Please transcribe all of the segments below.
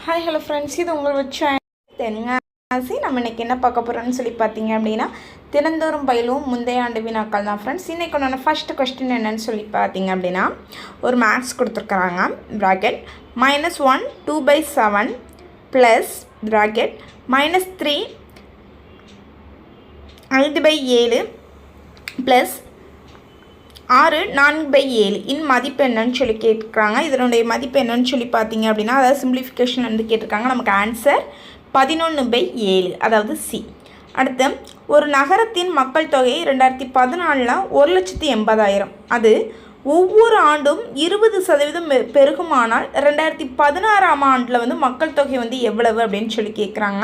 Hi hello friends, இது உங்கள் வச்சு தென்காசி. நம்ம இன்றைக்கி என்ன பார்க்க போகிறோன்னு சொல்லி பார்த்தீங்க அப்படின்னா, தினந்தோறும் பயிலும் முந்தைய ஆண்டு வினாக்கள் தான் ஃப்ரெண்ட்ஸ். இன்றைக்கி ஒன்று ஃபஸ்ட்டு கொஸ்டின் என்னன்னு சொல்லி பார்த்தீங்க அப்படின்னா, ஒரு மேக்ஸ் கொடுத்துருக்குறாங்க. ப்ராக்கெட் -1 2/7 ப்ளஸ் ப்ராக்கெட் -3 5/7 ப்ளஸ் 6 4/7 இன் மதிப்பு என்னன்னு சொல்லி கேட்குறாங்க. இதனுடைய மதிப்பு என்னன்னு சொல்லி பார்த்தீங்க அப்படின்னா, அதாவது சிம்பிளிஃபிகேஷன் வந்து கேட்டிருக்காங்க. நமக்கு ஆன்சர் 11/7, அதாவது சி. அடுத்து, ஒரு நகரத்தின் மக்கள் தொகை 2014 1,80,000. அது ஒவ்வொரு ஆண்டும் 20% பெருகுமானால் 2016ஆம் ஆண்டில் வந்து மக்கள் தொகை வந்து எவ்வளவு அப்படின்னு சொல்லி கேட்குறாங்க.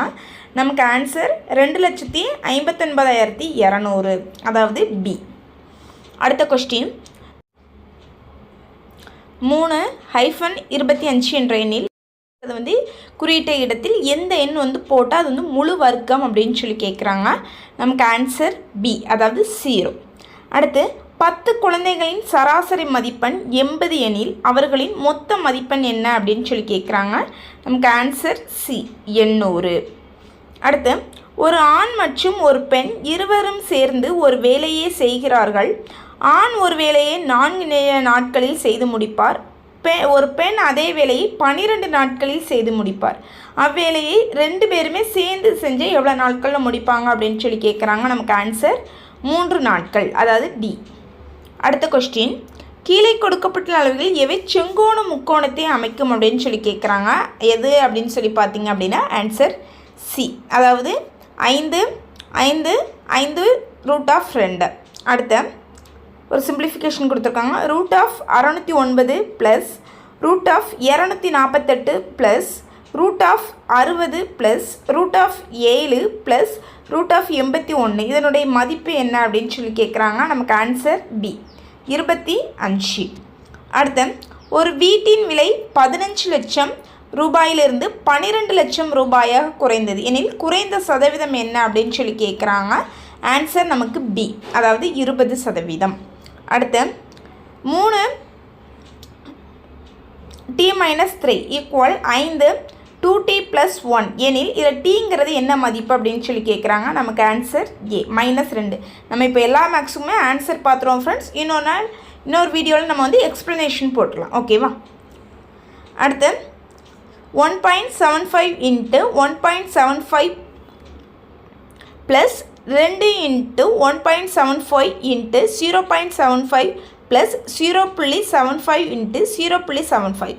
நமக்கு ஆன்சர் 2,59,200, அதாவது பி. அடுத்த கொஸ்டின், 3-25 என்ற எண்ணில் அது வந்து குறியீட்ட இடத்தில் எந்த எண் வந்து போட்டால் அது வந்து முழு வர்க்கம் அப்படின்னு சொல்லி கேட்குறாங்க. நமக்கு ஆன்சர் பி, அதாவது 0. அடுத்து, 10 குழந்தைகளின் சராசரி மதிப்பெண் 80 எனில் அவர்களின் மொத்த மதிப்பெண் என்ன அப்படின்னு சொல்லி கேட்குறாங்க. நமக்கு ஆன்சர் சி, 800. அடுத்து, ஒரு ஆண் மற்றும் ஒரு பெண் இருவரும் சேர்ந்து ஒரு வேலையை செய்கிறார்கள். ஆண் ஒரு வேலையை 4 நாட்களில் செய்து முடிப்பார். ஒரு பெண் அதே வேலையை 12 நாட்களில் செய்து முடிப்பார். அவ்வேலையை 2 பேருமே சேர்ந்து செஞ்சு எவ்வளோ நாட்களில் முடிப்பாங்க அப்படின்னு சொல்லி கேட்குறாங்க. நமக்கு ஆன்சர் 3 நாட்கள், அதாவது டி. அடுத்த கொஸ்டின், கீழே கொடுக்கப்பட்ட அளவுகளில் எவை செங்கோண முக்கோணத்தை அமைக்கும் அப்படின்னு சொல்லி கேட்குறாங்க. எது அப்படின்னு சொல்லி பார்த்தீங்க அப்படின்னா ஆன்சர் சி, அதாவது 5 5 5 √2. அடுத்த ஒரு சிம்பிளிஃபிகேஷன் கொடுத்துருக்காங்க. √609 ப்ளஸ் √248 ப்ளஸ் √60 ப்ளஸ் √7 ப்ளஸ் √81. இதனுடைய மதிப்பு என்ன அப்படின்னு சொல்லி கேட்குறாங்க. நமக்கு ஆன்சர் பி, 25. அடுத்த, ஒரு வீட்டின் விலை 15 லட்சம் ரூபாயிலிருந்து 12 லட்சம் ரூபாயாக குறைந்தது எனில் குறைந்த சதவீதம் என்ன அப்படின்னு சொல்லி கேட்குறாங்க. ஆன்சர் நமக்கு பி, அதாவது 20%. அடுத்த, 3t-3 = 5 2t + 1 எனில் இதில் டீங்கிறது என்ன மதிப்பு அப்படின்னு சொல்லி கேட்குறாங்க. நமக்கு ஆன்சர் ஏ, -2. நம்ம இப்போ எல்லா மேக்ஸுமே ஆன்சர் பார்த்துருவோம் ஃப்ரெண்ட்ஸ். இன்னொரு வீடியோவில் நம்ம வந்து எக்ஸ்ப்ளனேஷன் போட்டுடலாம், ஓகேவா? அடுத்து, 1.75 × 1.75 ப்ளஸ் 2 × 1.75 × 0.75 ப்ளஸ் 0.75 × 0.75